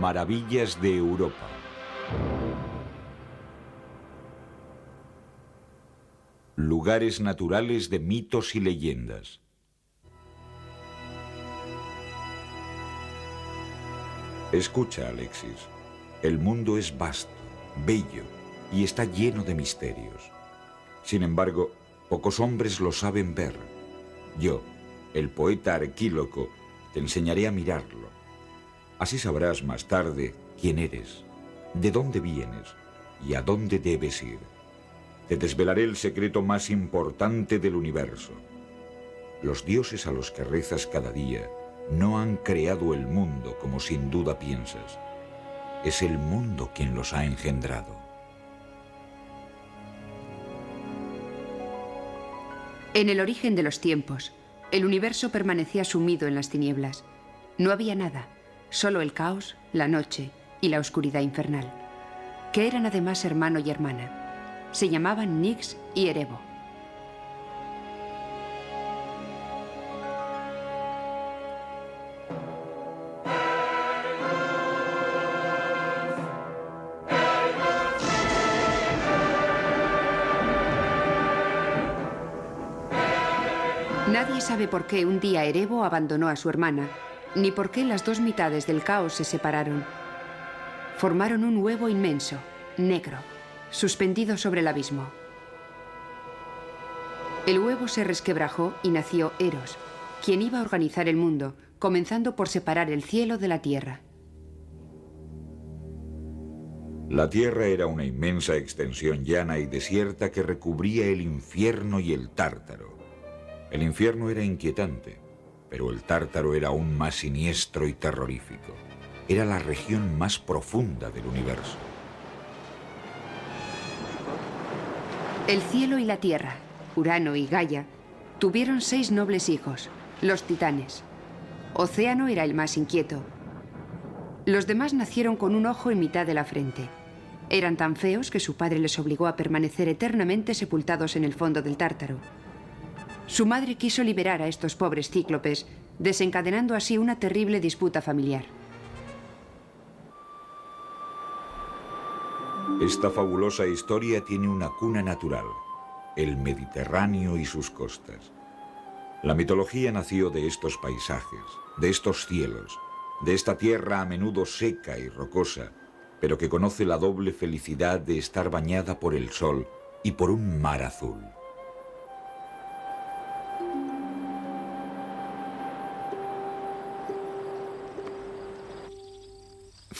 Maravillas de Europa. Lugares naturales de mitos y leyendas. Escucha, Alexis. El mundo es vasto, bello y está lleno de misterios. Sin embargo, pocos hombres lo saben ver. Yo, el poeta Arquíloco, te enseñaré a mirarlo. Así sabrás más tarde quién eres, de dónde vienes y a dónde debes ir. Te desvelaré el secreto más importante del universo. Los dioses a los que rezas cada día no han creado el mundo como sin duda piensas. Es el mundo quien los ha engendrado. En el origen de los tiempos, el universo permanecía sumido en las tinieblas. No había nada. Solo el caos, la noche y la oscuridad infernal, que eran además hermano y hermana. Se llamaban Nix y Erebo. Nadie sabe por qué un día Erebo abandonó a su hermana, ni por qué las dos mitades del caos se separaron. Formaron un huevo inmenso, negro, suspendido sobre el abismo. El huevo se resquebrajó y nació Eros, quien iba a organizar el mundo, comenzando por separar el cielo de la tierra. La tierra era una inmensa extensión llana y desierta que recubría el infierno y el Tártaro. El infierno era inquietante, pero el Tártaro era aún más siniestro y terrorífico. Era la región más profunda del universo. El cielo y la tierra, Urano y Gaia, tuvieron 6 nobles hijos, los titanes. Océano era el más inquieto. Los demás nacieron con un ojo en mitad de la frente. Eran tan feos que su padre les obligó a permanecer eternamente sepultados en el fondo del Tártaro. Su madre quiso liberar a estos pobres cíclopes, desencadenando así una terrible disputa familiar. Esta fabulosa historia tiene una cuna natural, el Mediterráneo y sus costas. La mitología nació de estos paisajes, de estos cielos, de esta tierra a menudo seca y rocosa, pero que conoce la doble felicidad de estar bañada por el sol y por un mar azul.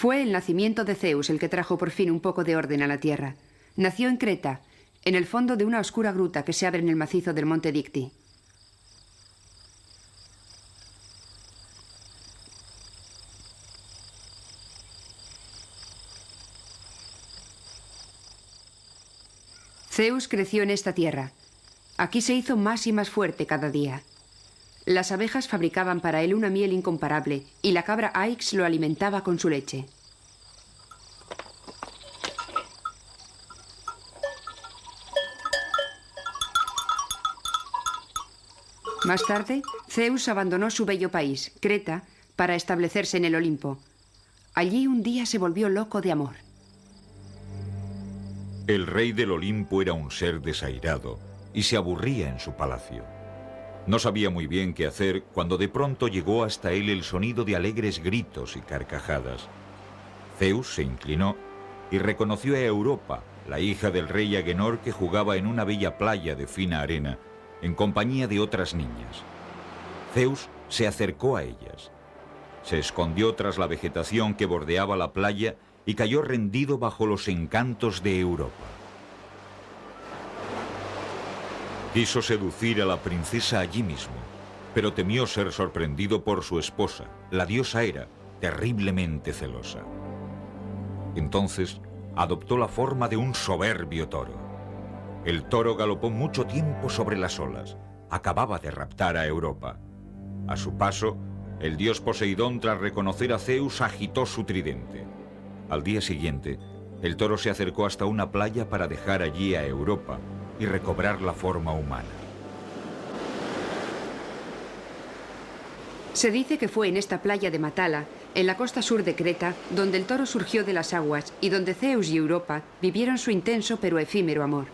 Fue el nacimiento de Zeus el que trajo por fin un poco de orden a la tierra. Nació en Creta, en el fondo de una oscura gruta que se abre en el macizo del monte Dicti. Zeus creció en esta tierra. Aquí se hizo más y más fuerte cada día. Las abejas fabricaban para él una miel incomparable y la cabra Aix lo alimentaba con su leche. Más tarde, Zeus abandonó su bello país, Creta, para establecerse en el Olimpo. Allí un día se volvió loco de amor. El rey del Olimpo era un ser desairado y se aburría en su palacio. No sabía muy bien qué hacer cuando de pronto llegó hasta él el sonido de alegres gritos y carcajadas. Zeus se inclinó y reconoció a Europa, la hija del rey Agenor, que jugaba en una bella playa de fina arena, en compañía de otras niñas. Zeus se acercó a ellas. Se escondió tras la vegetación que bordeaba la playa y cayó rendido bajo los encantos de Europa. Quiso seducir a la princesa allí mismo, pero temió ser sorprendido por su esposa, la diosa Hera, terriblemente celosa. Entonces adoptó la forma de un soberbio toro. El toro galopó mucho tiempo sobre las olas. Acababa de raptar a Europa. A su paso, el dios Poseidón, tras reconocer a Zeus, agitó su tridente. Al día siguiente, el toro se acercó hasta una playa para dejar allí a Europa y recobrar la forma humana. Se dice que fue en esta playa de Matala, en la costa sur de Creta, donde el toro surgió de las aguas y donde Zeus y Europa vivieron su intenso pero efímero amor.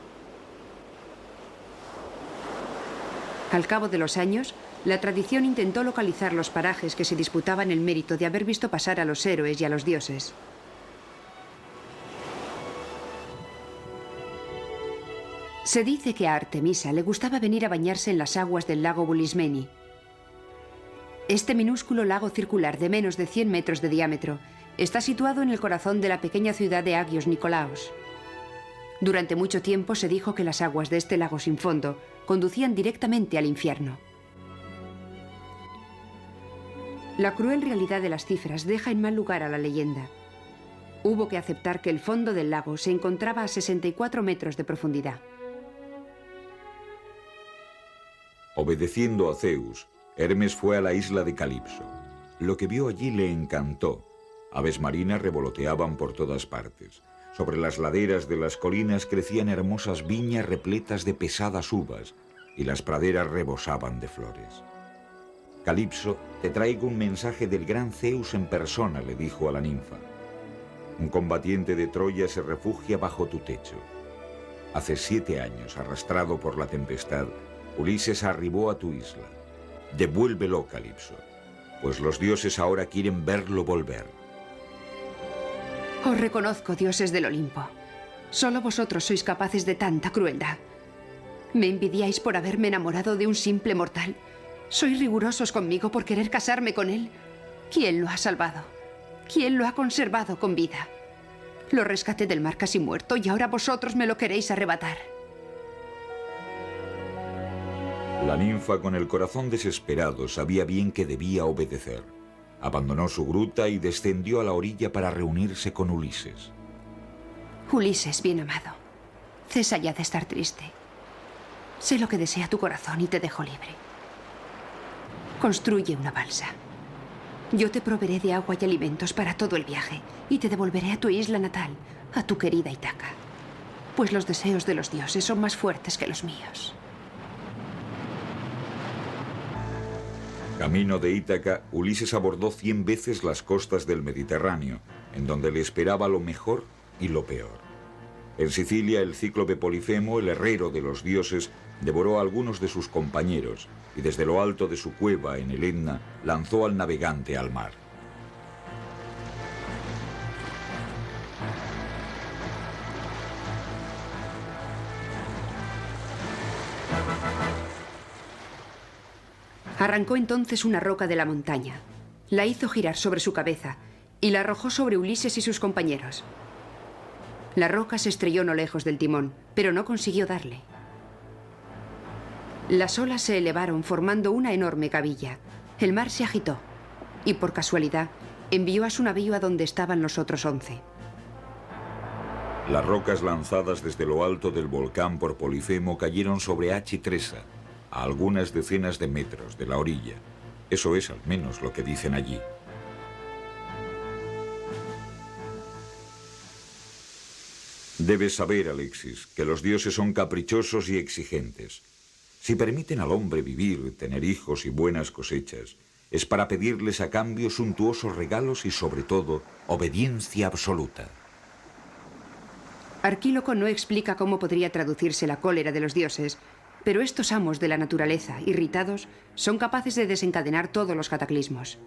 Al cabo de los años, la tradición intentó localizar los parajes que se disputaban el mérito de haber visto pasar a los héroes y a los dioses. Se dice que a Artemisa le gustaba venir a bañarse en las aguas del lago Bulismeni. Este minúsculo lago circular de menos de 100 metros de diámetro está situado en el corazón de la pequeña ciudad de Agios Nikolaos. Durante mucho tiempo se dijo que las aguas de este lago sin fondo conducían directamente al infierno. La cruel realidad de las cifras deja en mal lugar a la leyenda. Hubo que aceptar que el fondo del lago se encontraba a 64 metros de profundidad. Obedeciendo a Zeus, Hermes fue a la isla de Calipso. Lo que vio allí le encantó. Aves marinas revoloteaban por todas partes. Sobre las laderas de las colinas crecían hermosas viñas repletas de pesadas uvas y las praderas rebosaban de flores. Calipso, te traigo un mensaje del gran Zeus en persona, le dijo a la ninfa. Un combatiente de Troya se refugia bajo tu techo. Hace 7 años, arrastrado por la tempestad, Ulises arribó a tu isla. Devuélvelo, Calipso, pues los dioses ahora quieren verlo volver. Os reconozco, dioses del Olimpo. Solo vosotros sois capaces de tanta crueldad. Me envidiáis por haberme enamorado de un simple mortal. Sois rigurosos conmigo por querer casarme con él. ¿Quién lo ha salvado? ¿Quién lo ha conservado con vida? Lo rescaté del mar casi muerto y ahora vosotros me lo queréis arrebatar. La ninfa, con el corazón desesperado, sabía bien que debía obedecer. Abandonó su gruta y descendió a la orilla para reunirse con Ulises. Ulises, bien amado, cesa ya de estar triste. Sé lo que desea tu corazón y te dejo libre. Construye una balsa. Yo te proveeré de agua y alimentos para todo el viaje y te devolveré a tu isla natal, a tu querida Ítaca. Pues los deseos de los dioses son más fuertes que los míos. Camino de Ítaca, Ulises abordó 100 veces las costas del Mediterráneo, en donde le esperaba lo mejor y lo peor. En Sicilia, el cíclope Polifemo, el herrero de los dioses, devoró a algunos de sus compañeros y desde lo alto de su cueva en el Etna lanzó al navegante al mar. Arrancó entonces una roca de la montaña, la hizo girar sobre su cabeza y la arrojó sobre Ulises y sus compañeros. La roca se estrelló no lejos del timón, pero no consiguió darle. Las olas se elevaron formando una enorme cabilla. El mar se agitó y, por casualidad, envió a su navío a donde estaban los otros 11. Las rocas lanzadas desde lo alto del volcán por Polifemo cayeron sobre Achitresa, a algunas decenas de metros de la orilla. Eso es al menos lo que dicen allí. Debes saber, Alexis, que los dioses son caprichosos y exigentes. Si permiten al hombre vivir, tener hijos y buenas cosechas, es para pedirles a cambio suntuosos regalos y, sobre todo, obediencia absoluta. Arquíloco no explica cómo podría traducirse la cólera de los dioses, pero estos amos de la naturaleza, irritados, son capaces de desencadenar todos los cataclismos.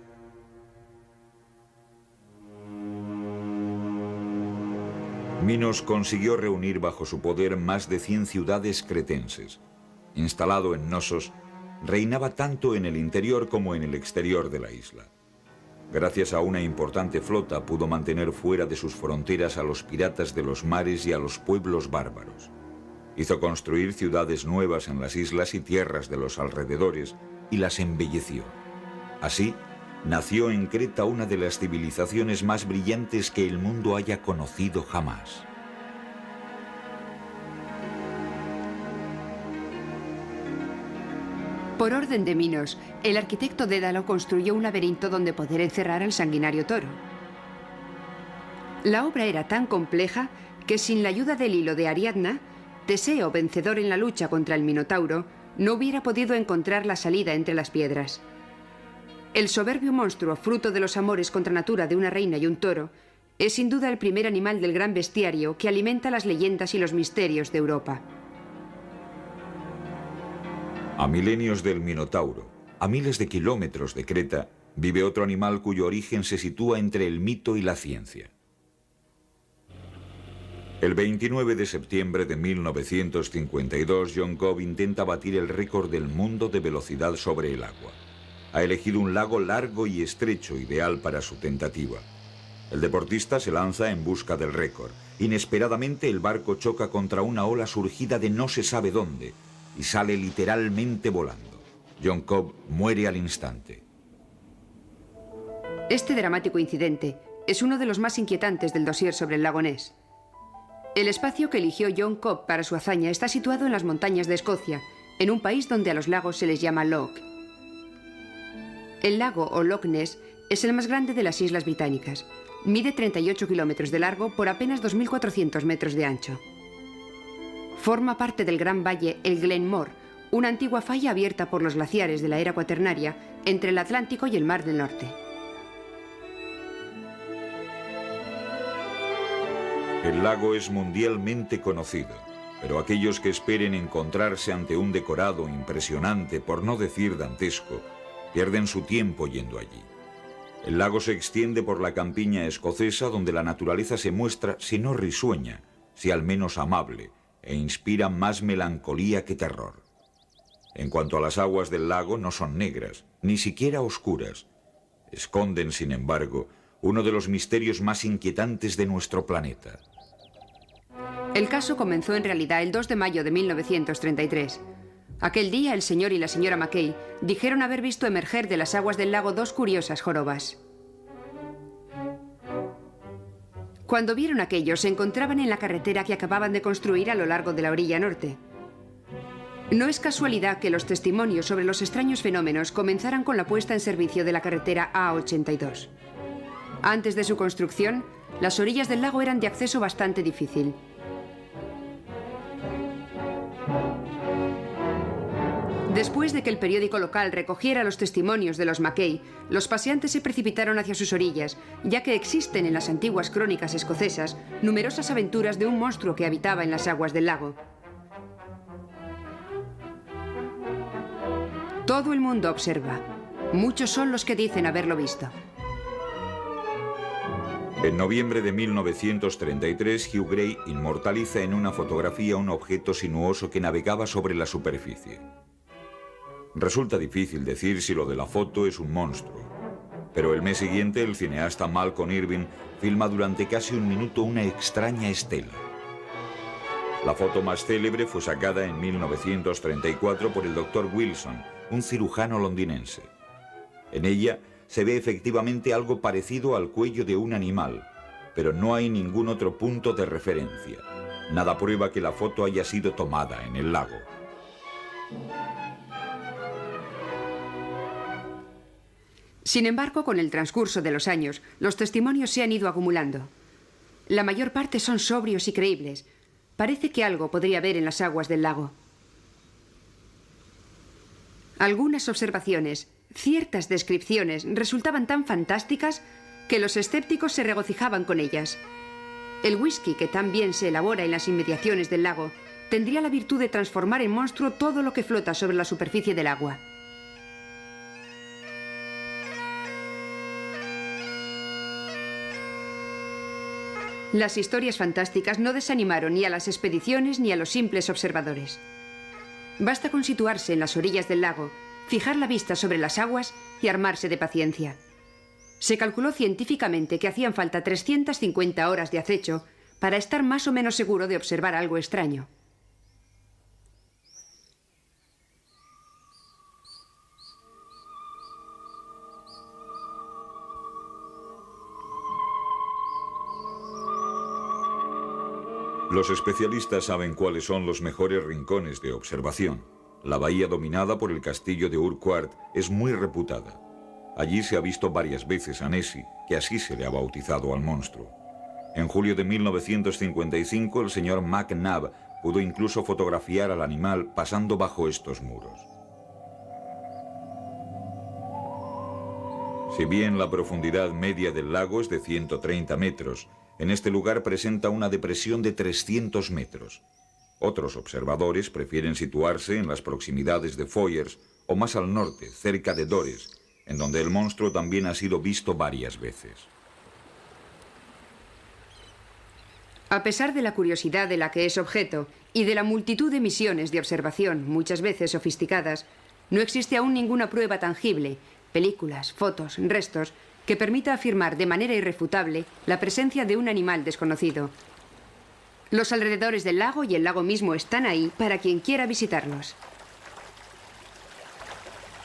Minos consiguió reunir bajo su poder más de 100 ciudades cretenses. Instalado en Nosos, reinaba tanto en el interior como en el exterior de la isla. Gracias a una importante flota pudo mantener fuera de sus fronteras a los piratas de los mares y a los pueblos bárbaros. Hizo construir ciudades nuevas en las islas y tierras de los alrededores y las embelleció. Así, nació en Creta una de las civilizaciones más brillantes que el mundo haya conocido jamás. Por orden de Minos, el arquitecto Dédalo construyó un laberinto donde poder encerrar al sanguinario toro. La obra era tan compleja que sin la ayuda del hilo de Ariadna, Teseo, vencedor en la lucha contra el Minotauro, no hubiera podido encontrar la salida entre las piedras. El soberbio monstruo, fruto de los amores contra natura de una reina y un toro, es sin duda el primer animal del gran bestiario que alimenta las leyendas y los misterios de Europa. A milenios del Minotauro, a miles de kilómetros de Creta, vive otro animal cuyo origen se sitúa entre el mito y la ciencia. El 29 de septiembre de 1952, John Cobb intenta batir el récord del mundo de velocidad sobre el agua. Ha elegido un lago largo y estrecho, ideal para su tentativa. El deportista se lanza en busca del récord. Inesperadamente, el barco choca contra una ola surgida de no se sabe dónde y sale literalmente volando. John Cobb muere al instante. Este dramático incidente es uno de los más inquietantes del dossier sobre el lago Ness. El espacio que eligió John Cobb para su hazaña está situado en las montañas de Escocia, en un país donde a los lagos se les llama loch. El lago o Loch Ness es el más grande de las Islas Británicas. Mide 38 kilómetros de largo por apenas 2.400 metros de ancho. Forma parte del gran valle el Glenmore, una antigua falla abierta por los glaciares de la era cuaternaria entre el Atlántico y el Mar del Norte. El lago es mundialmente conocido, pero aquellos que esperen encontrarse ante un decorado impresionante, por no decir dantesco, pierden su tiempo yendo allí. El lago se extiende por la campiña escocesa, donde la naturaleza se muestra, si no risueña, si al menos amable, e inspira más melancolía que terror. En cuanto a las aguas del lago, no son negras, ni siquiera oscuras. Esconden, sin embargo, uno de los misterios más inquietantes de nuestro planeta. El caso comenzó en realidad el 2 de mayo de 1933. Aquel día el señor y la señora Mackay dijeron haber visto emerger de las aguas del lago dos curiosas jorobas. Cuando vieron aquello, se encontraban en la carretera que acababan de construir a lo largo de la orilla norte. No es casualidad que los testimonios sobre los extraños fenómenos comenzaran con la puesta en servicio de la carretera A82. Antes de su construcción, las orillas del lago eran de acceso bastante difícil. Después de que el periódico local recogiera los testimonios de los Mackay, los paseantes se precipitaron hacia sus orillas, ya que existen en las antiguas crónicas escocesas numerosas aventuras de un monstruo que habitaba en las aguas del lago. Todo el mundo observa. Muchos son los que dicen haberlo visto. En noviembre de 1933, Hugh Gray inmortaliza en una fotografía un objeto sinuoso que navegaba sobre la superficie. Resulta difícil decir si lo de la foto es un monstruo, pero el mes siguiente el cineasta Malcolm Irving filma durante casi un minuto una extraña estela. La foto más célebre fue sacada en 1934 por el Dr. Wilson, un cirujano londinense. En ella se ve efectivamente algo parecido al cuello de un animal, pero no hay ningún otro punto de referencia. Nada prueba que la foto haya sido tomada en el lago. Sin embargo, con el transcurso de los años, los testimonios se han ido acumulando. La mayor parte son sobrios y creíbles. Parece que algo podría haber en las aguas del lago. Algunas observaciones, ciertas descripciones, resultaban tan fantásticas que los escépticos se regocijaban con ellas. El whisky, que tan bien se elabora en las inmediaciones del lago, tendría la virtud de transformar en monstruo todo lo que flota sobre la superficie del agua. Las historias fantásticas no desanimaron ni a las expediciones ni a los simples observadores. Basta con situarse en las orillas del lago fijar la vista sobre las aguas y armarse de paciencia. Se calculó científicamente que hacían falta 350 horas de acecho para estar más o menos seguro de observar algo extraño. Los especialistas saben cuáles son los mejores rincones de observación. La bahía dominada por el castillo de Urquhart es muy reputada. Allí se ha visto varias veces a Nessie, que así se le ha bautizado al monstruo. En julio de 1955, el señor McNabb pudo incluso fotografiar al animal pasando bajo estos muros. Si bien la profundidad media del lago es de 130 metros, en este lugar presenta una depresión de 300 metros. Otros observadores prefieren situarse en las proximidades de Foyers o más al norte, cerca de Dores, en donde el monstruo también ha sido visto varias veces. A pesar de la curiosidad de la que es objeto y de la multitud de misiones de observación, muchas veces sofisticadas, no existe aún ninguna prueba tangible, películas, fotos, restos, que permita afirmar de manera irrefutable la presencia de un animal desconocido. Los alrededores del lago y el lago mismo están ahí para quien quiera visitarlos.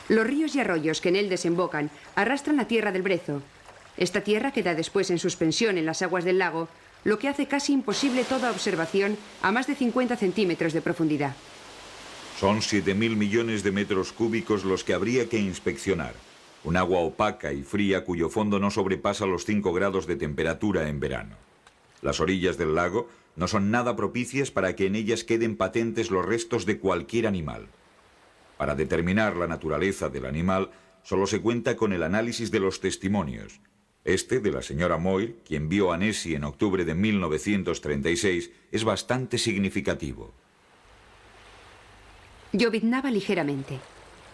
Los ríos y arroyos que en él desembocan arrastran la tierra del brezo. Esta tierra queda después en suspensión en las aguas del lago, lo que hace casi imposible toda observación a más de 50 centímetros de profundidad. Son 7.000 millones de metros cúbicos los que habría que inspeccionar. Un agua opaca y fría cuyo fondo no sobrepasa los 5 grados de temperatura en verano. Las orillas del lago no son nada propicias para que en ellas queden patentes los restos de cualquier animal. Para determinar la naturaleza del animal, solo se cuenta con el análisis de los testimonios. Este, de la señora Moyle, quien vio a Nessie en octubre de 1936, es bastante significativo. Lloviznaba ligeramente.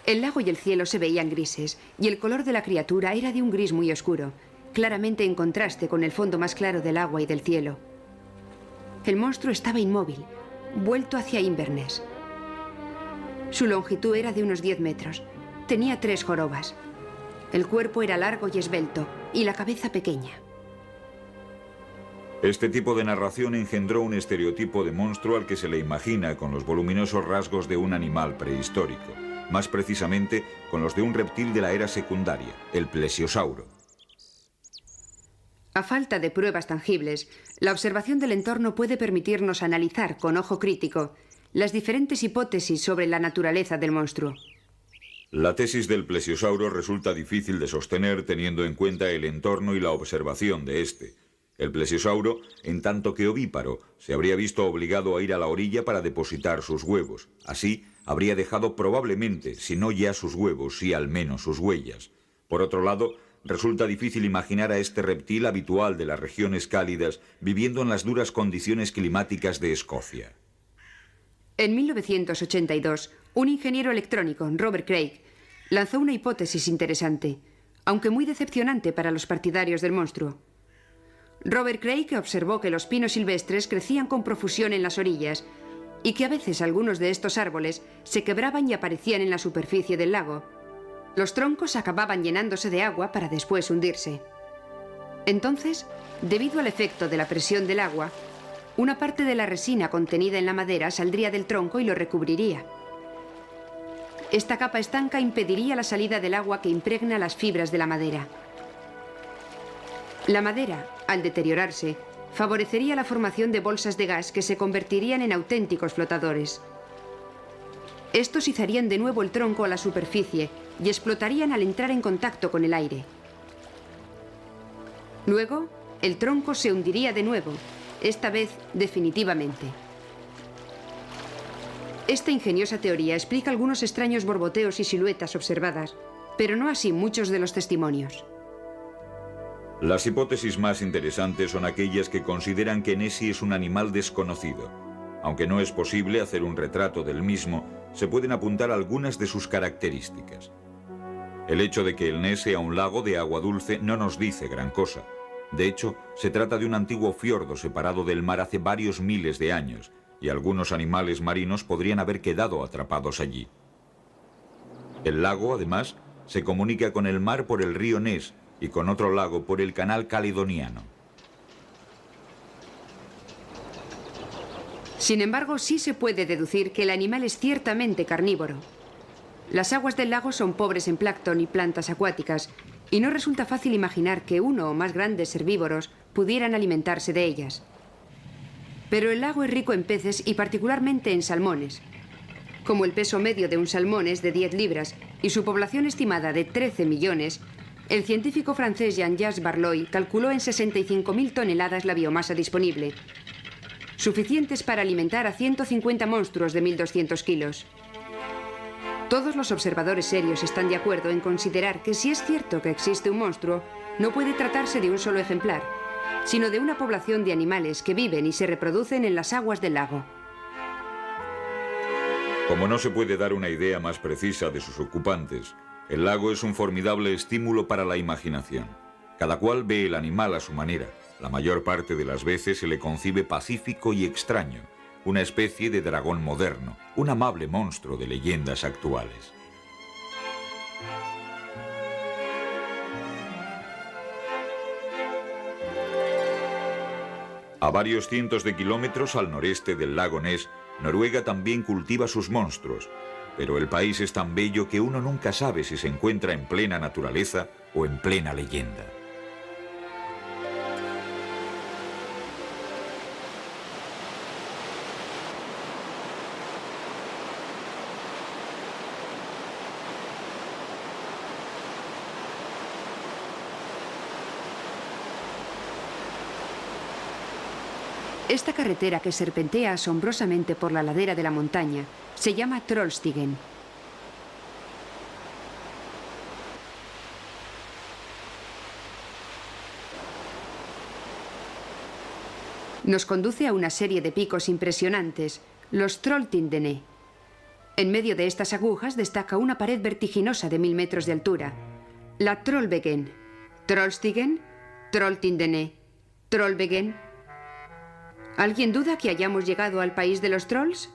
El lago y el cielo se veían grises, y el color de la criatura era de un gris muy oscuro, claramente en contraste con el fondo más claro del agua y del cielo. El monstruo estaba inmóvil, vuelto hacia Inverness. Su longitud era de unos 10 metros. Tenía 3 jorobas. El cuerpo era largo y esbelto, y la cabeza pequeña. Este tipo de narración engendró un estereotipo de monstruo al que se le imagina con los voluminosos rasgos de un animal prehistórico, más precisamente con los de un reptil de la era secundaria, el plesiosauro. A falta de pruebas tangibles, la observación del entorno puede permitirnos analizar con ojo crítico las diferentes hipótesis sobre la naturaleza del monstruo. La tesis del plesiosauro resulta difícil de sostener teniendo en cuenta el entorno y la observación de este. El plesiosauro, en tanto que ovíparo, se habría visto obligado a ir a la orilla para depositar sus huevos. Así, habría dejado probablemente, si no ya sus huevos, sí al menos sus huellas. Por otro lado, resulta difícil imaginar a este reptil habitual de las regiones cálidas viviendo en las duras condiciones climáticas de Escocia. En 1982, un ingeniero electrónico, Robert Craig, lanzó una hipótesis interesante, aunque muy decepcionante para los partidarios del monstruo. Robert Craig observó que los pinos silvestres crecían con profusión en las orillas y que a veces algunos de estos árboles se quebraban y aparecían en la superficie del lago. Los troncos acababan llenándose de agua para después hundirse. Entonces, debido al efecto de la presión del agua, una parte de la resina contenida en la madera saldría del tronco y lo recubriría. Esta capa estanca impediría la salida del agua que impregna las fibras de la madera. La madera, al deteriorarse, favorecería la formación de bolsas de gas que se convertirían en auténticos flotadores. Estos izarían de nuevo el tronco a la superficie y explotarían al entrar en contacto con el aire. Luego, el tronco se hundiría de nuevo, esta vez definitivamente. Esta ingeniosa teoría explica algunos extraños borboteos y siluetas observadas, pero no así muchos de los testimonios. Las hipótesis más interesantes son aquellas que consideran que Nessie es un animal desconocido. Aunque no es posible hacer un retrato del mismo, se pueden apuntar algunas de sus características. El hecho de que el Ness sea un lago de agua dulce no nos dice gran cosa. De hecho, se trata de un antiguo fiordo separado del mar hace varios miles de años, y algunos animales marinos podrían haber quedado atrapados allí. El lago, además, se comunica con el mar por el río Ness y con otro lago por el canal caledoniano. Sin embargo, sí se puede deducir que el animal es ciertamente carnívoro. Las aguas del lago son pobres en plancton y plantas acuáticas, y no resulta fácil imaginar que uno o más grandes herbívoros pudieran alimentarse de ellas. Pero el lago es rico en peces y particularmente en salmones. Como el peso medio de un salmón es de 10 libras y su población estimada de 13 millones, el científico francés Jean-Jacques Barloy calculó en 65.000 toneladas la biomasa disponible, suficientes para alimentar a 150 monstruos de 1.200 kilos. Todos los observadores serios están de acuerdo en considerar que si es cierto que existe un monstruo, no puede tratarse de un solo ejemplar, sino de una población de animales que viven y se reproducen en las aguas del lago. Como no se puede dar una idea más precisa de sus ocupantes, el lago es un formidable estímulo para la imaginación. Cada cual ve el animal a su manera. La mayor parte de las veces se le concibe pacífico y extraño, una especie de dragón moderno, un amable monstruo de leyendas actuales. A varios cientos de kilómetros al noreste del lago Ness, Noruega también cultiva sus monstruos, pero el país es tan bello que uno nunca sabe si se encuentra en plena naturaleza o en plena leyenda. Esta carretera que serpentea asombrosamente por la ladera de la montaña se llama Trollstigen. Nos conduce a una serie de picos impresionantes, los Trolltindene. En medio de estas agujas destaca una pared vertiginosa de 1000 metros de altura, la Trollveggen. Trollstigen, Trolltindene, Trollveggen. ¿Alguien duda que hayamos llegado al país de los trolls?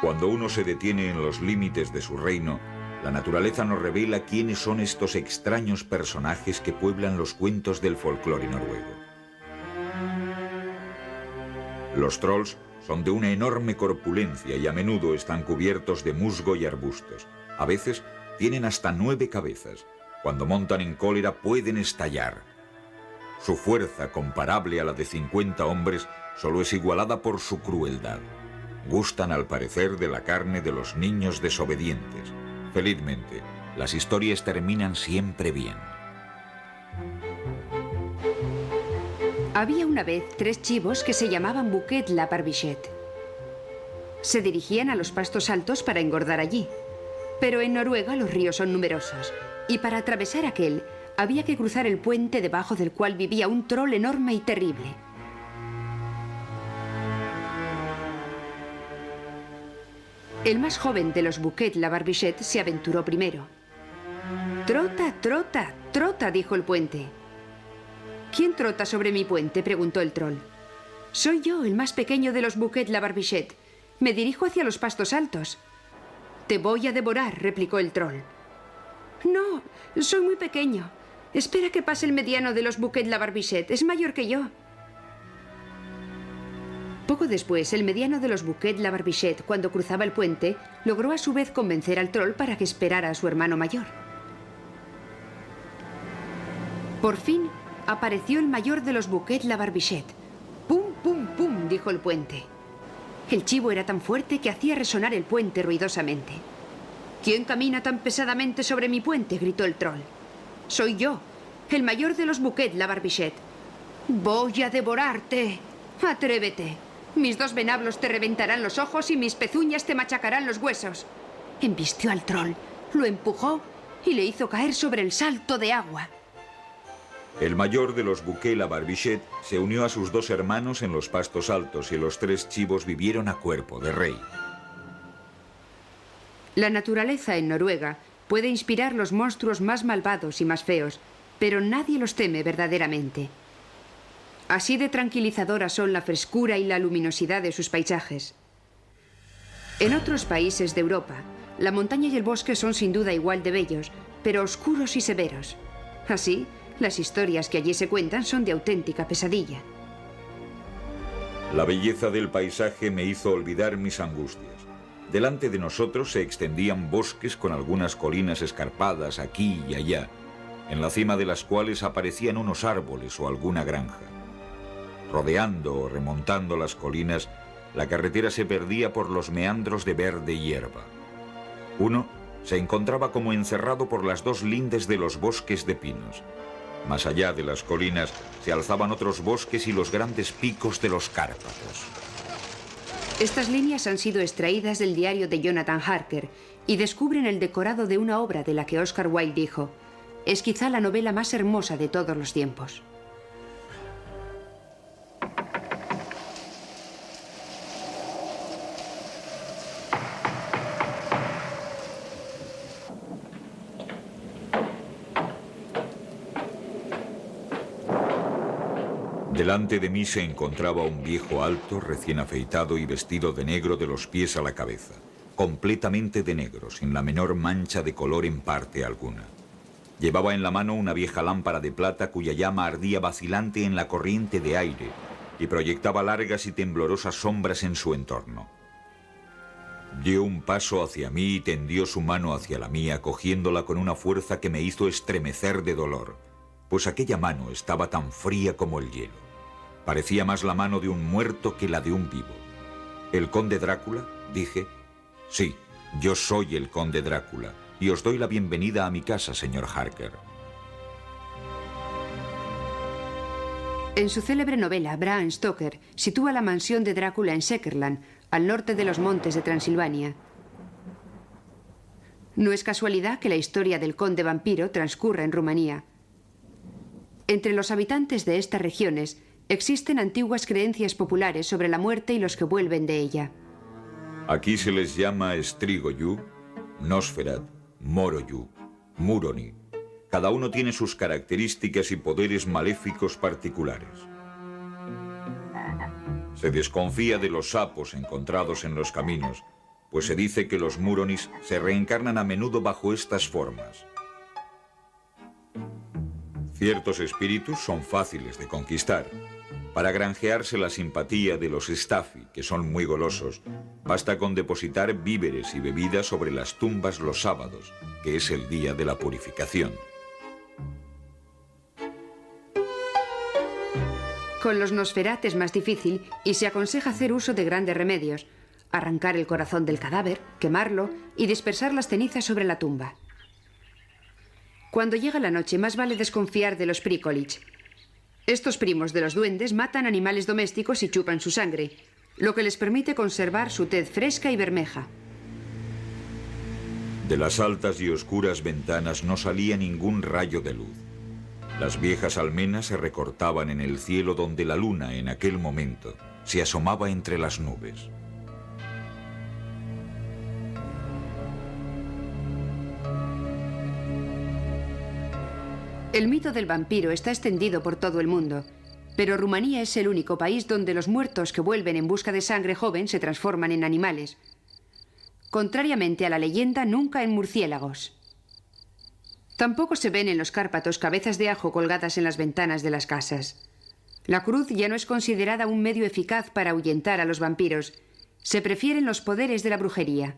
Cuando uno se detiene en los límites de su reino, la naturaleza nos revela quiénes son estos extraños personajes que pueblan los cuentos del folclore noruego. Los trolls son de una enorme corpulencia y a menudo están cubiertos de musgo y arbustos. A veces tienen hasta 9 cabezas. Cuando montan en cólera pueden estallar. Su fuerza, comparable a la de 50 hombres, solo es igualada por su crueldad. Gustan, al parecer, de la carne de los niños desobedientes. Felizmente, las historias terminan siempre bien. Había una vez 3 chivos que se llamaban Bouquet la Barbichette. Se dirigían a los pastos altos para engordar allí. Pero en Noruega los ríos son numerosos, y para atravesar aquel había que cruzar el puente debajo del cual vivía un troll enorme y terrible. El más joven de los Bouquet la Barbichette se aventuró primero. «Trota, trota, trota», dijo el puente. «¿Quién trota sobre mi puente?», preguntó el troll. «Soy yo, el más pequeño de los Bouquet la Barbichette. Me dirijo hacia los pastos altos». «Te voy a devorar», replicó el troll. «No, soy muy pequeño. Espera que pase el mediano de los Bouquet la Barbichette. Es mayor que yo». Poco después, el mediano de los Bouquet la Barbichette, cuando cruzaba el puente, logró a su vez convencer al troll para que esperara a su hermano mayor. Por fin, apareció el mayor de los Bouquet la Barbichette. «Pum, pum, pum», dijo el puente. El chivo era tan fuerte que hacía resonar el puente ruidosamente. «¿Quién camina tan pesadamente sobre mi puente?», gritó el troll. «Soy yo, el mayor de los Bouquet la Barbichette. Voy a devorarte. Atrévete. Mis 2 venablos te reventarán los ojos y mis pezuñas te machacarán los huesos». Embistió al troll, lo empujó y le hizo caer sobre el salto de agua. El mayor de los Bouquet la Barbichette se unió a sus 2 hermanos en los pastos altos y los 3 chivos vivieron a cuerpo de rey. La naturaleza en Noruega puede inspirar los monstruos más malvados y más feos, pero nadie los teme verdaderamente. Así de tranquilizadoras son la frescura y la luminosidad de sus paisajes. En otros países de Europa, la montaña y el bosque son sin duda igual de bellos, pero oscuros y severos. Así, las historias que allí se cuentan son de auténtica pesadilla. La belleza del paisaje me hizo olvidar mis angustias. Delante de nosotros se extendían bosques con algunas colinas escarpadas aquí y allá, en la cima de las cuales aparecían unos árboles o alguna granja. Rodeando o remontando las colinas, la carretera se perdía por los meandros de verde hierba. Uno se encontraba como encerrado por las dos lindes de los bosques de pinos. Más allá de las colinas se alzaban otros bosques y los grandes picos de los Cárpatos. Estas líneas han sido extraídas del diario de Jonathan Harker y descubren el decorado de una obra de la que Oscar Wilde dijo: es quizá la novela más hermosa de todos los tiempos. Delante de mí se encontraba un viejo alto, recién afeitado y vestido de negro de los pies a la cabeza. Completamente de negro, sin la menor mancha de color en parte alguna. Llevaba en la mano una vieja lámpara de plata cuya llama ardía vacilante en la corriente de aire y proyectaba largas y temblorosas sombras en su entorno. Dio un paso hacia mí y tendió su mano hacia la mía, cogiéndola con una fuerza que me hizo estremecer de dolor, pues aquella mano estaba tan fría como el hielo. Parecía más la mano de un muerto que la de un vivo. ¿El conde Drácula?, dije. Sí, yo soy el conde Drácula, y os doy la bienvenida a mi casa, señor Harker. En su célebre novela, Bram Stoker sitúa la mansión de Drácula en Söderland, al norte de los montes de Transilvania. No es casualidad que la historia del conde vampiro transcurra en Rumanía. Entre los habitantes de estas regiones existen antiguas creencias populares sobre la muerte y los que vuelven de ella. Aquí se les llama Strigoi, Nosferat, Moroi, Muroni. Cada uno tiene sus características y poderes maléficos particulares. Se desconfía de los sapos encontrados en los caminos, pues se dice que los Muronis se reencarnan a menudo bajo estas formas. Ciertos espíritus son fáciles de conquistar. Para granjearse la simpatía de los Staffi, que son muy golosos, basta con depositar víveres y bebidas sobre las tumbas los sábados, que es el día de la purificación. Con los Nosferat es más difícil y se aconseja hacer uso de grandes remedios: arrancar el corazón del cadáver, quemarlo y dispersar las cenizas sobre la tumba. Cuando llega la noche, más vale desconfiar de los Prikolich. Estos primos de los duendes matan animales domésticos y chupan su sangre, lo que les permite conservar su tez fresca y bermeja. De las altas y oscuras ventanas no salía ningún rayo de luz. Las viejas almenas se recortaban en el cielo donde la luna, en aquel momento, se asomaba entre las nubes. El mito del vampiro está extendido por todo el mundo, pero Rumanía es el único país donde los muertos que vuelven en busca de sangre joven se transforman en animales. Contrariamente a la leyenda, nunca en murciélagos. Tampoco se ven en los Cárpatos cabezas de ajo colgadas en las ventanas de las casas. La cruz ya no es considerada un medio eficaz para ahuyentar a los vampiros. Se prefieren los poderes de la brujería.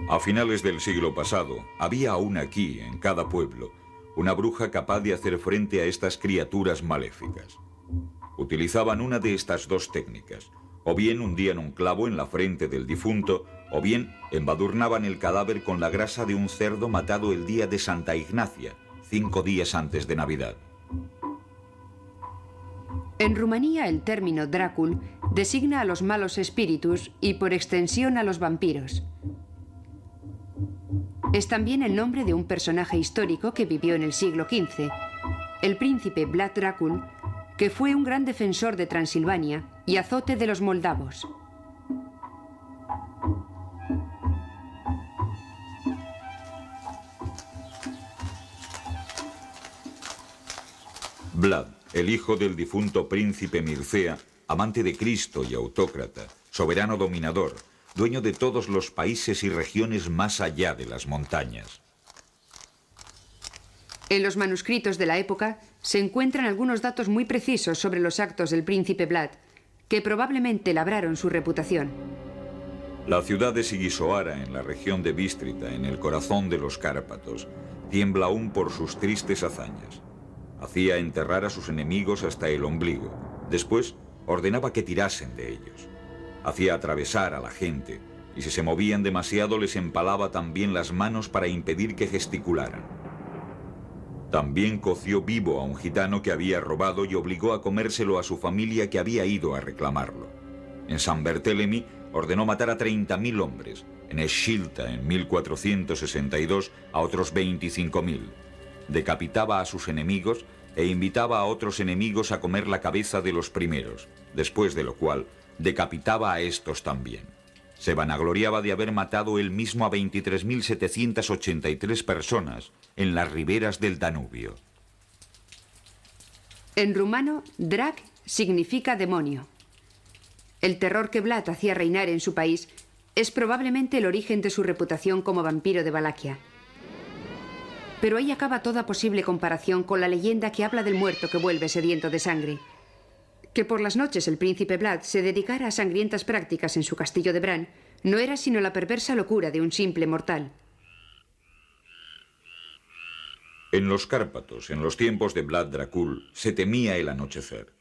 A finales del siglo pasado, había aún aquí, en cada pueblo, una bruja capaz de hacer frente a estas criaturas maléficas. Utilizaban una de estas dos técnicas: o bien hundían un clavo en la frente del difunto, o bien embadurnaban el cadáver con la grasa de un cerdo matado el día de Santa Ignacia, 5 días antes de Navidad. En Rumanía, el término Drácul designa a los malos espíritus y, por extensión, a los vampiros. Es también el nombre de un personaje histórico que vivió en el siglo XV, el príncipe Vlad Dracul, que fue un gran defensor de Transilvania y azote de los moldavos. Vlad, el hijo del difunto príncipe Mircea, amante de Cristo y autócrata, soberano dominador, dueño de todos los países y regiones más allá de las montañas. En los manuscritos de la época se encuentran algunos datos muy precisos sobre los actos del príncipe Vlad, que probablemente labraron su reputación. La ciudad de Sigisoara, en la región de Bístrita, en el corazón de los Cárpatos, tiembla aún por sus tristes hazañas. Hacía enterrar a sus enemigos hasta el ombligo. Después ordenaba que tirasen de ellos. Hacía atravesar a la gente, y si se movían demasiado les empalaba también las manos para impedir que gesticularan. También coció vivo a un gitano que había robado y obligó a comérselo a su familia que había ido a reclamarlo. En San Barthélemy ordenó matar a 30.000 hombres. En Eschilta, en 1462, a otros 25.000. Decapitaba a sus enemigos e invitaba a otros enemigos a comer la cabeza de los primeros, después de lo cual decapitaba a estos también. Se vanagloriaba de haber matado él mismo a 23.783 personas en las riberas del Danubio. En rumano, drag significa demonio. El terror que Vlad hacía reinar en su país es probablemente el origen de su reputación como vampiro de Valaquia. Pero ahí acaba toda posible comparación con la leyenda que habla del muerto que vuelve sediento de sangre. Que por las noches el príncipe Vlad se dedicara a sangrientas prácticas en su castillo de Bran no era sino la perversa locura de un simple mortal. En los Cárpatos, en los tiempos de Vlad Dracul, se temía el anochecer.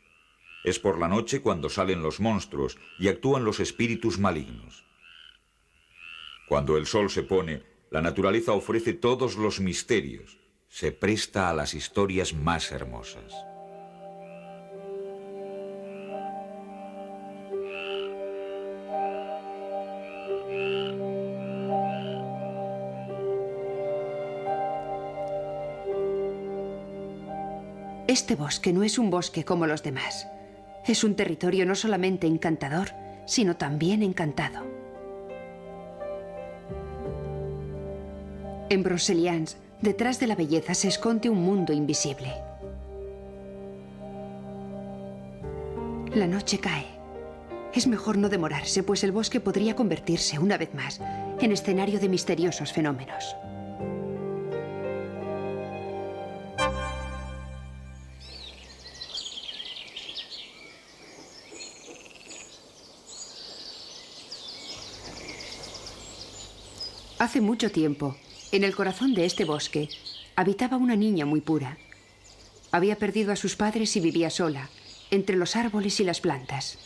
Es por la noche cuando salen los monstruos y actúan los espíritus malignos. Cuando el sol se pone, la naturaleza ofrece todos los misterios, se presta a las historias más hermosas. Este bosque no es un bosque como los demás. Es un territorio no solamente encantador, sino también encantado. En Broceliande, detrás de la belleza se esconde un mundo invisible. La noche cae. Es mejor no demorarse, pues el bosque podría convertirse, una vez más, en escenario de misteriosos fenómenos. Hace mucho tiempo, en el corazón de este bosque, habitaba una niña muy pura. Había perdido a sus padres y vivía sola, entre los árboles y las plantas.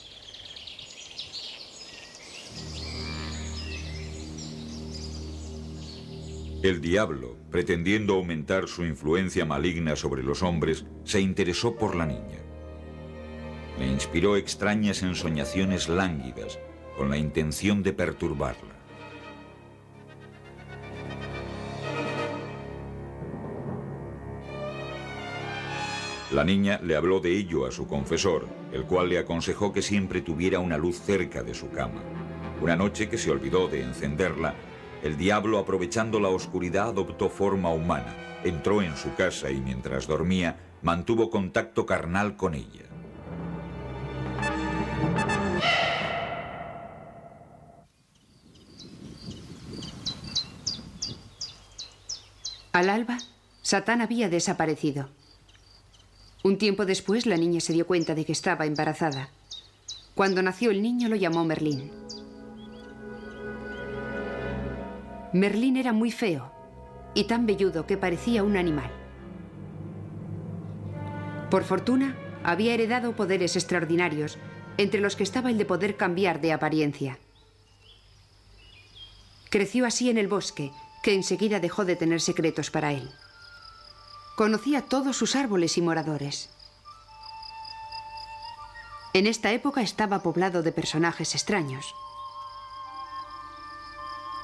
El diablo, pretendiendo aumentar su influencia maligna sobre los hombres, se interesó por la niña. Le inspiró extrañas ensoñaciones lánguidas, con la intención de perturbarla. La niña le habló de ello a su confesor, el cual le aconsejó que siempre tuviera una luz cerca de su cama. Una noche que se olvidó de encenderla, el diablo, aprovechando la oscuridad, adoptó forma humana, entró en su casa y mientras dormía, mantuvo contacto carnal con ella. Al alba, Satán había desaparecido. Un tiempo después, la niña se dio cuenta de que estaba embarazada. Cuando nació el niño, lo llamó Merlín. Merlín era muy feo y tan velludo que parecía un animal. Por fortuna, había heredado poderes extraordinarios, entre los que estaba el de poder cambiar de apariencia. Creció así en el bosque, que enseguida dejó de tener secretos para él. Conocía todos sus árboles y moradores. En esta época estaba poblado de personajes extraños.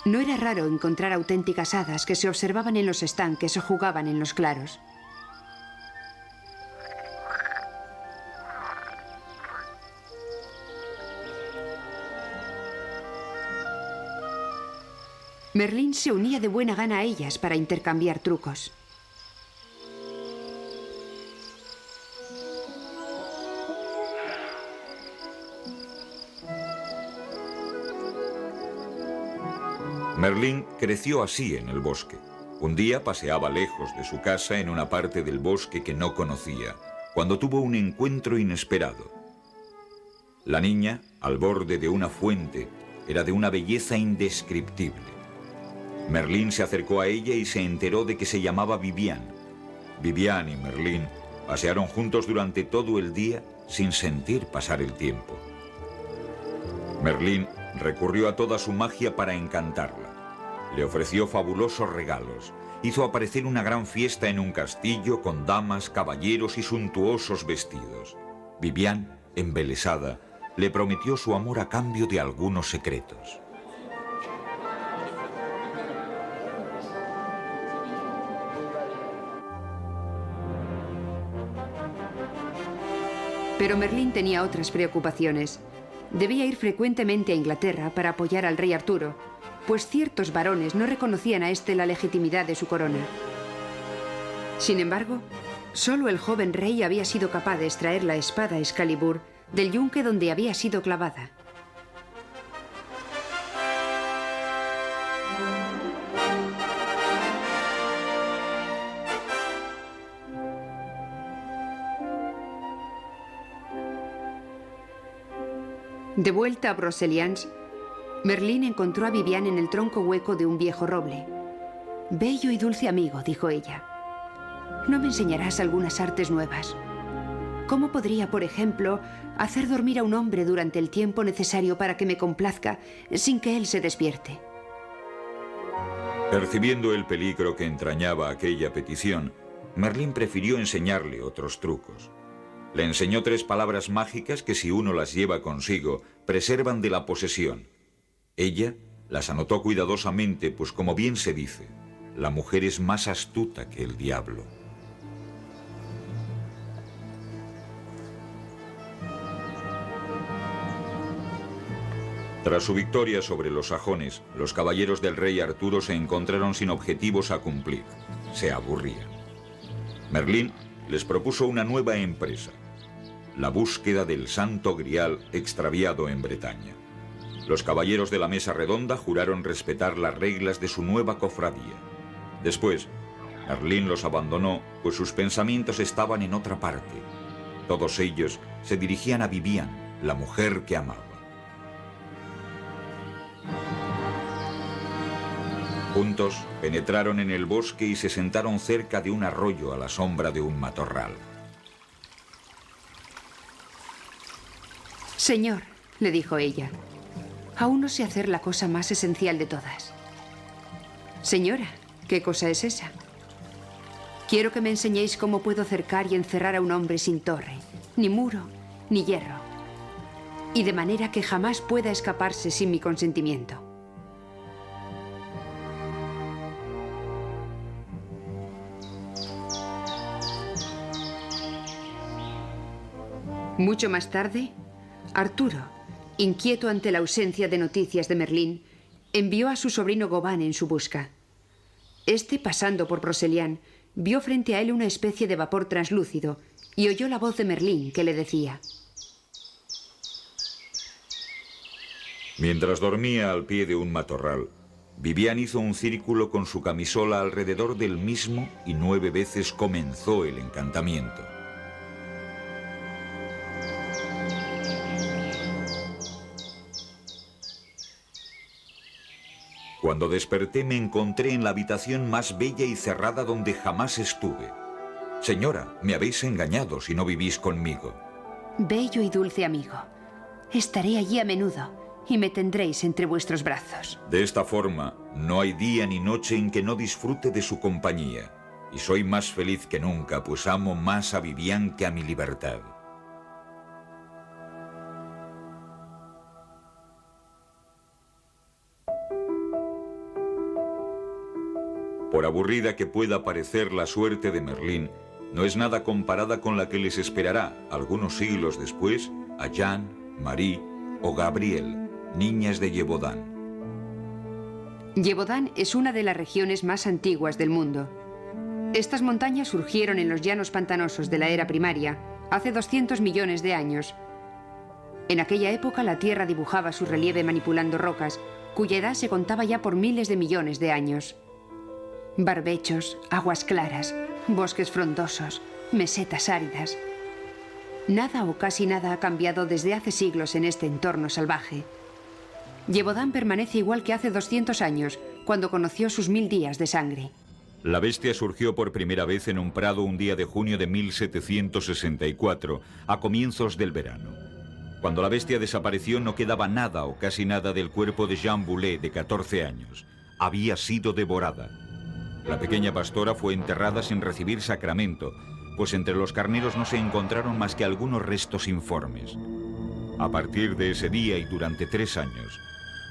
No era raro encontrar auténticas hadas que se observaban en los estanques o jugaban en los claros. Merlín se unía de buena gana a ellas para intercambiar trucos. Merlín creció así en el bosque. Un día paseaba lejos de su casa en una parte del bosque que no conocía, cuando tuvo un encuentro inesperado. La niña, al borde de una fuente, era de una belleza indescriptible. Merlín se acercó a ella y se enteró de que se llamaba Viviane. Viviane y Merlín pasearon juntos durante todo el día sin sentir pasar el tiempo. Merlín recurrió a toda su magia para encantarla. Le ofreció fabulosos regalos. Hizo aparecer una gran fiesta en un castillo con damas, caballeros y suntuosos vestidos. Viviane, embelesada, le prometió su amor a cambio de algunos secretos. Pero Merlín tenía otras preocupaciones. Debía ir frecuentemente a Inglaterra para apoyar al rey Arturo, pues ciertos varones no reconocían a éste la legitimidad de su corona. Sin embargo, solo el joven rey había sido capaz de extraer la espada Excalibur del yunque donde había sido clavada. De vuelta a Broceliande, Merlín encontró a Viviane en el tronco hueco de un viejo roble. «Bello y dulce amigo», dijo ella, «¿no me enseñarás algunas artes nuevas? ¿Cómo podría, por ejemplo, hacer dormir a un hombre durante el tiempo necesario para que me complazca sin que él se despierte?» Percibiendo el peligro que entrañaba aquella petición, Merlín prefirió enseñarle otros trucos. Le enseñó 3 palabras mágicas que, si uno las lleva consigo, preservan de la posesión. Ella las anotó cuidadosamente, pues como bien se dice, la mujer es más astuta que el diablo. Tras su victoria sobre los sajones, los caballeros del rey Arturo se encontraron sin objetivos a cumplir. Se aburrían. Merlín les propuso una nueva empresa: la búsqueda del Santo Grial extraviado en Bretaña. Los caballeros de la mesa redonda juraron respetar las reglas de su nueva cofradía. Después, Merlín los abandonó, pues sus pensamientos estaban en otra parte. Todos ellos se dirigían a Viviane, la mujer que amaba. Juntos penetraron en el bosque y se sentaron cerca de un arroyo a la sombra de un matorral. «Señor», le dijo ella, «aún no sé hacer la cosa más esencial de todas». «Señora, ¿qué cosa es esa?» «Quiero que me enseñéis cómo puedo cercar y encerrar a un hombre sin torre, ni muro, ni hierro, y de manera que jamás pueda escaparse sin mi consentimiento». Mucho más tarde, Arturo, inquieto ante la ausencia de noticias de Merlín, envió a su sobrino Gawain en su busca. Este, pasando por Broceliande, vio frente a él una especie de vapor translúcido y oyó la voz de Merlín que le decía: Mientras dormía al pie de un matorral, Viviane hizo un círculo con su camisola alrededor del mismo y 9 veces comenzó el encantamiento. Cuando desperté me encontré en la habitación más bella y cerrada donde jamás estuve. Señora, me habéis engañado si no vivís conmigo. «Bello y dulce amigo, estaré allí a menudo y me tendréis entre vuestros brazos». De esta forma, no hay día ni noche en que no disfrute de su compañía. Y soy más feliz que nunca, pues amo más a Viviane que a mi libertad. Por aburrida que pueda parecer la suerte de Merlín, no es nada comparada con la que les esperará, algunos siglos después, a Jeanne, Marie o Gabrielle, niñas de Gévaudan. Gévaudan es una de las regiones más antiguas del mundo. Estas montañas surgieron en los llanos pantanosos de la era primaria, hace 200 millones de años. En aquella época la tierra dibujaba su relieve manipulando rocas, cuya edad se contaba ya por miles de millones de años. Barbechos, aguas claras, bosques frondosos, mesetas áridas. Nada o casi nada ha cambiado desde hace siglos en este entorno salvaje. Gévaudan permanece igual que hace 200 años, cuando conoció sus 1000 días de sangre. La bestia surgió por primera vez en un prado un día de junio de 1764, a comienzos del verano. Cuando la bestia desapareció no quedaba nada o casi nada del cuerpo de Jean Boulet, de 14 años. Había sido devorada. La pequeña pastora fue enterrada sin recibir sacramento, pues entre los carneros no se encontraron más que algunos restos informes. A partir de ese día y durante 3 años,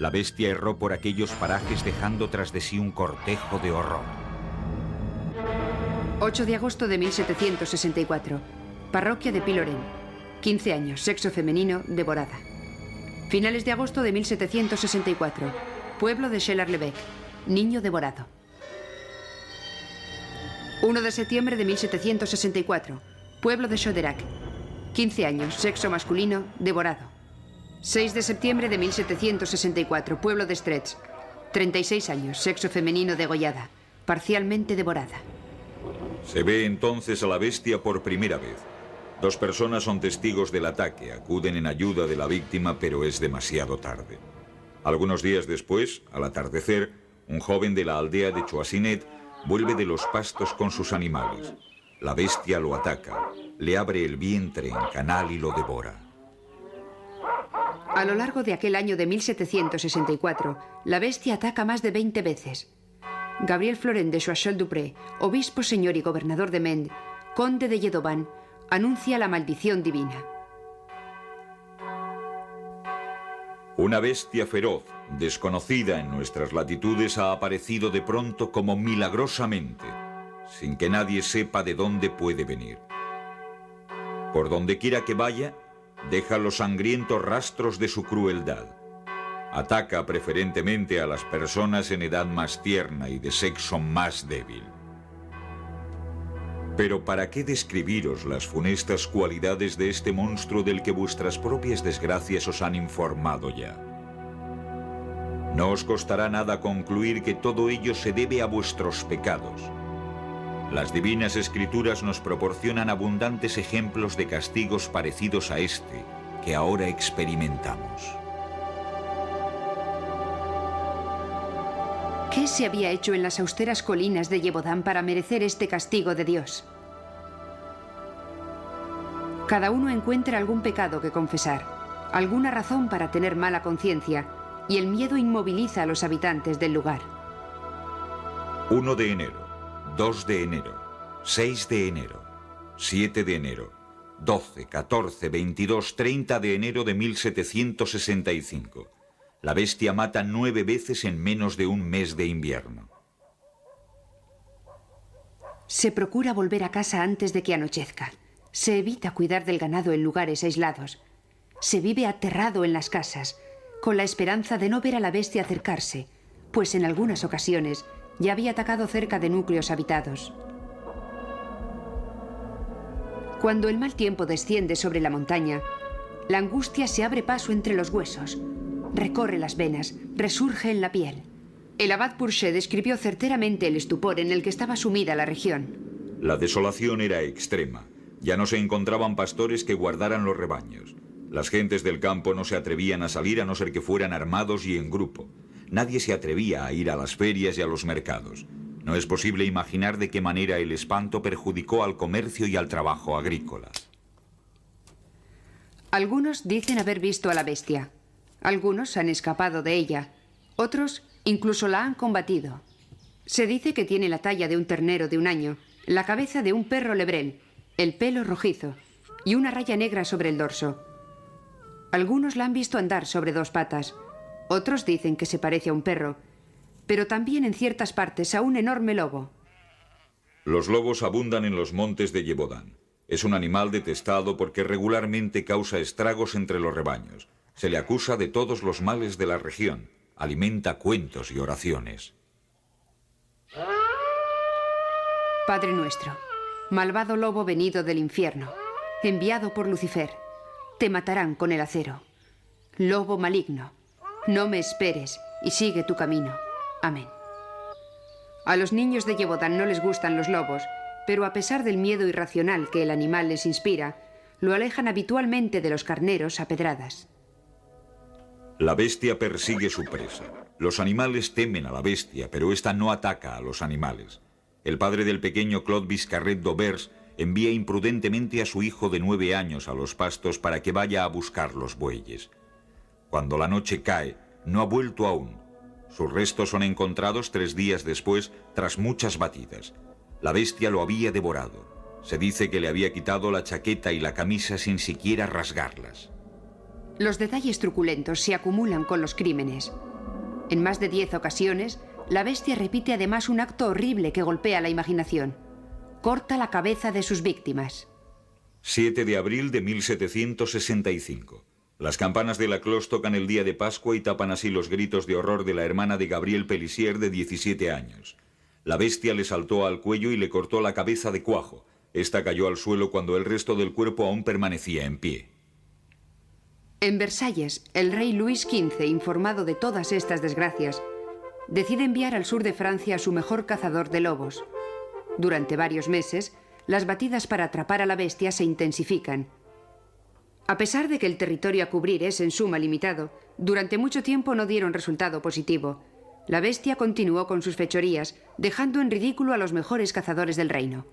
la bestia erró por aquellos parajes dejando tras de sí un cortejo de horror. 8 de agosto de 1764. Parroquia de Pilorén. 15 años, sexo femenino, devorada. Finales de agosto de 1764. Pueblo de Chêlars-le-Bec. Niño devorado. 1 de septiembre de 1764. Pueblo de Choderac. 15 años, sexo masculino, devorado. 6 de septiembre de 1764. Pueblo de Stretz. 36 años, sexo femenino, degollada. Parcialmente devorada. Se ve entonces a la bestia por primera vez. 2 personas son testigos del ataque, acuden en ayuda de la víctima, pero es demasiado tarde. Algunos días después, al atardecer, un joven de la aldea de Choisinet vuelve de los pastos con sus animales. La bestia lo ataca, le abre el vientre en canal y lo devora. A lo largo de aquel año de 1764, la bestia ataca más de 20 veces. Gabriel Florent de Choiseul-Dupré, obispo, señor y gobernador de Mende, conde de Gévaudan, anuncia la maldición divina. Una bestia feroz, desconocida en nuestras latitudes, ha aparecido de pronto como milagrosamente, sin que nadie sepa de dónde puede venir. Por donde quiera que vaya, deja los sangrientos rastros de su crueldad. Ataca preferentemente a las personas en edad más tierna y de sexo más débil. Pero ¿para qué describiros las funestas cualidades de este monstruo del que vuestras propias desgracias os han informado ya? No os costará nada concluir que todo ello se debe a vuestros pecados. Las divinas escrituras nos proporcionan abundantes ejemplos de castigos parecidos a este que ahora experimentamos. ¿Qué se había hecho en las austeras colinas de Gévaudan para merecer este castigo de Dios? Cada uno encuentra algún pecado que confesar, alguna razón para tener mala conciencia, y el miedo inmoviliza a los habitantes del lugar. 1 de enero, 2 de enero, 6 de enero, 7 de enero, 12, 14, 22, 30 de enero de 1765. La bestia mata 9 veces en menos de un mes de invierno. Se procura volver a casa antes de que anochezca. Se evita cuidar del ganado en lugares aislados. Se vive aterrado en las casas, con la esperanza de no ver a la bestia acercarse, pues en algunas ocasiones ya había atacado cerca de núcleos habitados. Cuando el mal tiempo desciende sobre la montaña, la angustia se abre paso entre los huesos. Recorre las venas, resurge en la piel. El abad Pourchet describió certeramente el estupor en el que estaba sumida la región. La desolación era extrema. Ya no se encontraban pastores que guardaran los rebaños. Las gentes del campo no se atrevían a salir a no ser que fueran armados y en grupo. Nadie se atrevía a ir a las ferias y a los mercados. No es posible imaginar de qué manera el espanto perjudicó al comercio y al trabajo agrícola. Algunos dicen haber visto a la bestia. Algunos han escapado de ella. Otros incluso la han combatido. Se dice que tiene la talla de un ternero de 1 año, la cabeza de un perro lebrel, el pelo rojizo y una raya negra sobre el dorso. Algunos la han visto andar sobre 2 patas. Otros dicen que se parece a un perro, pero también en ciertas partes a un enorme lobo. Los lobos abundan en los montes de Gévaudan. Es un animal detestado porque regularmente causa estragos entre los rebaños. Se le acusa de todos los males de la región. Alimenta cuentos y oraciones. Padre nuestro, malvado lobo venido del infierno, enviado por Lucifer, te matarán con el acero. Lobo maligno, no me esperes y sigue tu camino. Amén. A los niños de Gévaudan no les gustan los lobos, pero a pesar del miedo irracional que el animal les inspira, lo alejan habitualmente de los carneros a pedradas. La bestia persigue su presa. Los animales temen a la bestia, pero ésta no ataca a los animales. El padre del pequeño Claude Biscarret d'Aubers envía imprudentemente a su hijo de 9 años a los pastos para que vaya a buscar los bueyes. Cuando la noche cae, no ha vuelto aún. Sus restos son encontrados 3 días después, tras muchas batidas. La bestia lo había devorado. Se dice que le había quitado la chaqueta y la camisa sin siquiera rasgarlas. Los detalles truculentos se acumulan con los crímenes. En más de 10 ocasiones, la bestia repite además un acto horrible que golpea la imaginación. Corta la cabeza de sus víctimas. 7 de abril de 1765. Las campanas de la cloche tocan el día de Pascua y tapan así los gritos de horror de la hermana de Gabriel Pelissier, de 17 años. La bestia le saltó al cuello y le cortó la cabeza de cuajo. Esta cayó al suelo cuando el resto del cuerpo aún permanecía en pie. En Versalles, el rey Luis XV, informado de todas estas desgracias, decide enviar al sur de Francia a su mejor cazador de lobos. Durante varios meses, las batidas para atrapar a la bestia se intensifican. A pesar de que el territorio a cubrir es en suma limitado, durante mucho tiempo no dieron resultado positivo. La bestia continuó con sus fechorías, dejando en ridículo a los mejores cazadores del reino.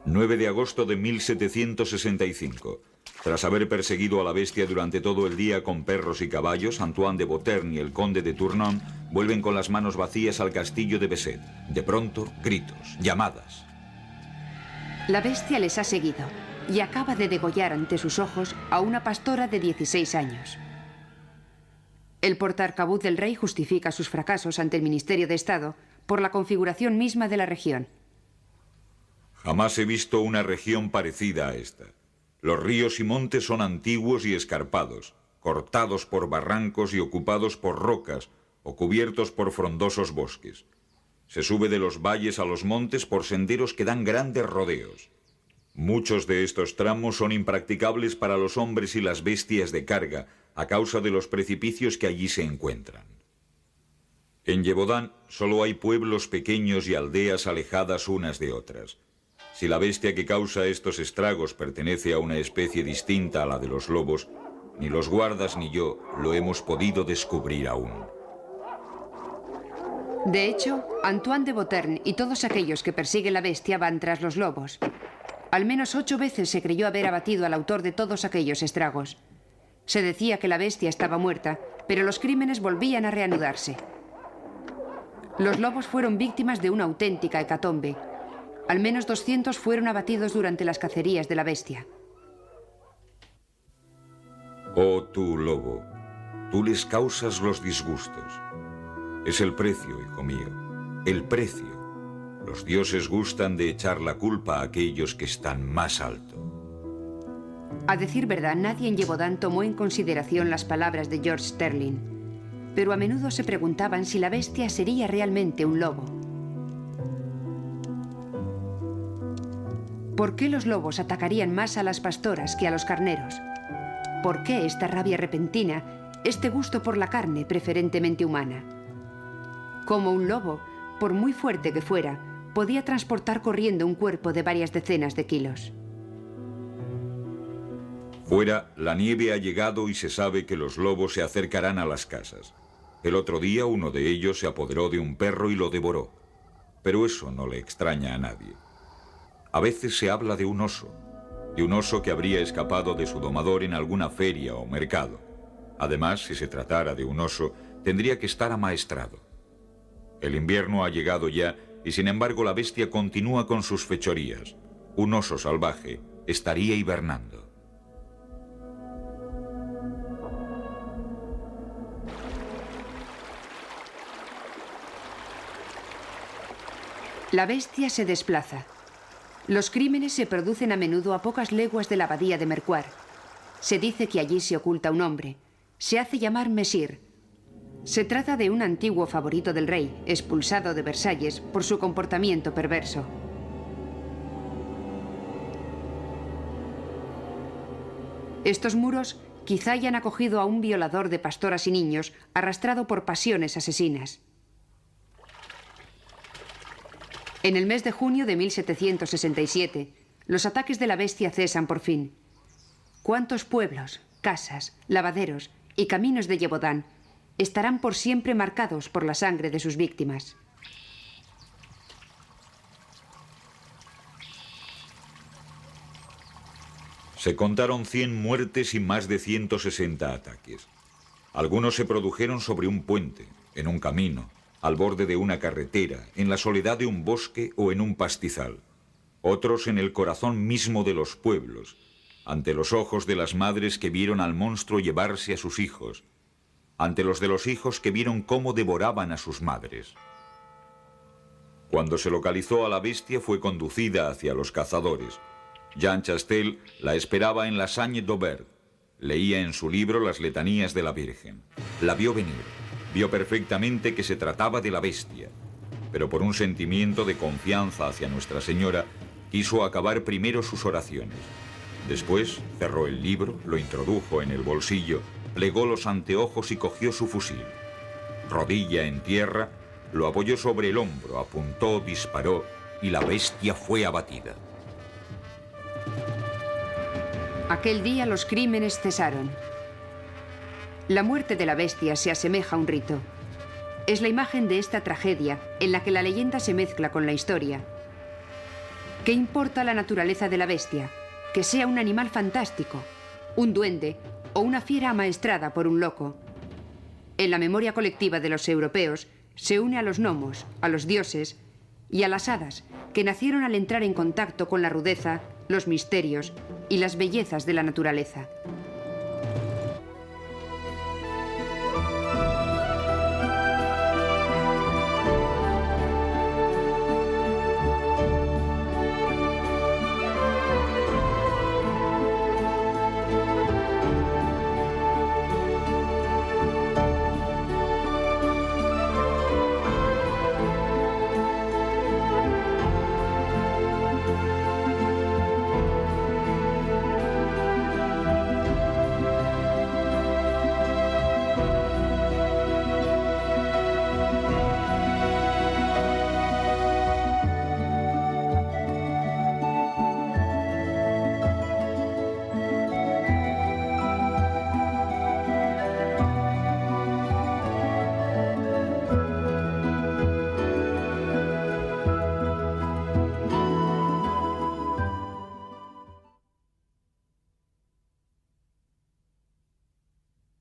9 de agosto de 1765. Tras haber perseguido a la bestia durante todo el día con perros y caballos, Antoine de Beautern y el conde de Tournon vuelven con las manos vacías al castillo de Besset. De pronto, gritos, llamadas. La bestia les ha seguido y acaba de degollar ante sus ojos a una pastora de 16 años. El portarcabuz del rey justifica sus fracasos ante el Ministerio de Estado por la configuración misma de la región. Jamás he visto una región parecida a esta. Los ríos y montes son antiguos y escarpados, cortados por barrancos y ocupados por rocas o cubiertos por frondosos bosques. Se sube de los valles a los montes por senderos que dan grandes rodeos. Muchos de estos tramos son impracticables para los hombres y las bestias de carga a causa de los precipicios que allí se encuentran. En Gévaudan solo hay pueblos pequeños y aldeas alejadas unas de otras. Si la bestia que causa estos estragos pertenece a una especie distinta a la de los lobos, ni los guardas ni yo lo hemos podido descubrir aún. De hecho, Antoine de Beautern y todos aquellos que persiguen la bestia van tras los lobos. Al menos 8 veces se creyó haber abatido al autor de todos aquellos estragos. Se decía que la bestia estaba muerta, pero los crímenes volvían a reanudarse. Los lobos fueron víctimas de una auténtica hecatombe. Al menos 200 fueron abatidos durante las cacerías de la bestia. Oh tú, lobo, tú les causas los disgustos. Es el precio, hijo mío, el precio. Los dioses gustan de echar la culpa a aquellos que están más alto. A decir verdad, nadie en Gévaudan tomó en consideración las palabras de George Sterling, pero a menudo se preguntaban si la bestia sería realmente un lobo. ¿Por qué los lobos atacarían más a las pastoras que a los carneros? ¿Por qué esta rabia repentina, este gusto por la carne preferentemente humana? Como un lobo, por muy fuerte que fuera, podía transportar corriendo un cuerpo de varias decenas de kilos. Fuera, la nieve ha llegado y se sabe que los lobos se acercarán a las casas. El otro día uno de ellos se apoderó de un perro y lo devoró. Pero eso no le extraña a nadie. A veces se habla de un oso que habría escapado de su domador en alguna feria o mercado. Además, si se tratara de un oso, tendría que estar amaestrado. El invierno ha llegado ya y sin embargo la bestia continúa con sus fechorías. Un oso salvaje estaría hibernando. La bestia se desplaza. Los crímenes se producen a menudo a pocas leguas de la abadía de Mercoeur. Se dice que allí se oculta un hombre. Se hace llamar Messire. Se trata de un antiguo favorito del rey, expulsado de Versalles por su comportamiento perverso. Estos muros quizá hayan acogido a un violador de pastoras y niños arrastrado por pasiones asesinas. En el mes de junio de 1767, los ataques de la bestia cesan por fin. ¿Cuántos pueblos, casas, lavaderos y caminos de Gévaudan estarán por siempre marcados por la sangre de sus víctimas? Se contaron 100 muertes y más de 160 ataques. Algunos se produjeron sobre un puente, en un camino, al borde de una carretera, en la soledad de un bosque o en un pastizal. Otros en el corazón mismo de los pueblos, ante los ojos de las madres que vieron al monstruo llevarse a sus hijos, ante los de los hijos que vieron cómo devoraban a sus madres. Cuando se localizó a la bestia fue conducida hacia los cazadores. Jean Chastel la esperaba en la Sagne-d'Aubert. Leía en su libro las letanías de la Virgen. La vio venir. Vio perfectamente que se trataba de la bestia. Pero por un sentimiento de confianza hacia Nuestra Señora, quiso acabar primero sus oraciones. Después cerró el libro, lo introdujo en el bolsillo, plegó los anteojos y cogió su fusil. Rodilla en tierra, lo apoyó sobre el hombro, apuntó, disparó y la bestia fue abatida. Aquel día los crímenes cesaron. La muerte de la bestia se asemeja a un rito. Es la imagen de esta tragedia en la que la leyenda se mezcla con la historia. ¿Qué importa la naturaleza de la bestia? Que sea un animal fantástico, un duende o una fiera amaestrada por un loco. En la memoria colectiva de los europeos se une a los gnomos, a los dioses y a las hadas, que nacieron al entrar en contacto con la rudeza, los misterios y las bellezas de la naturaleza.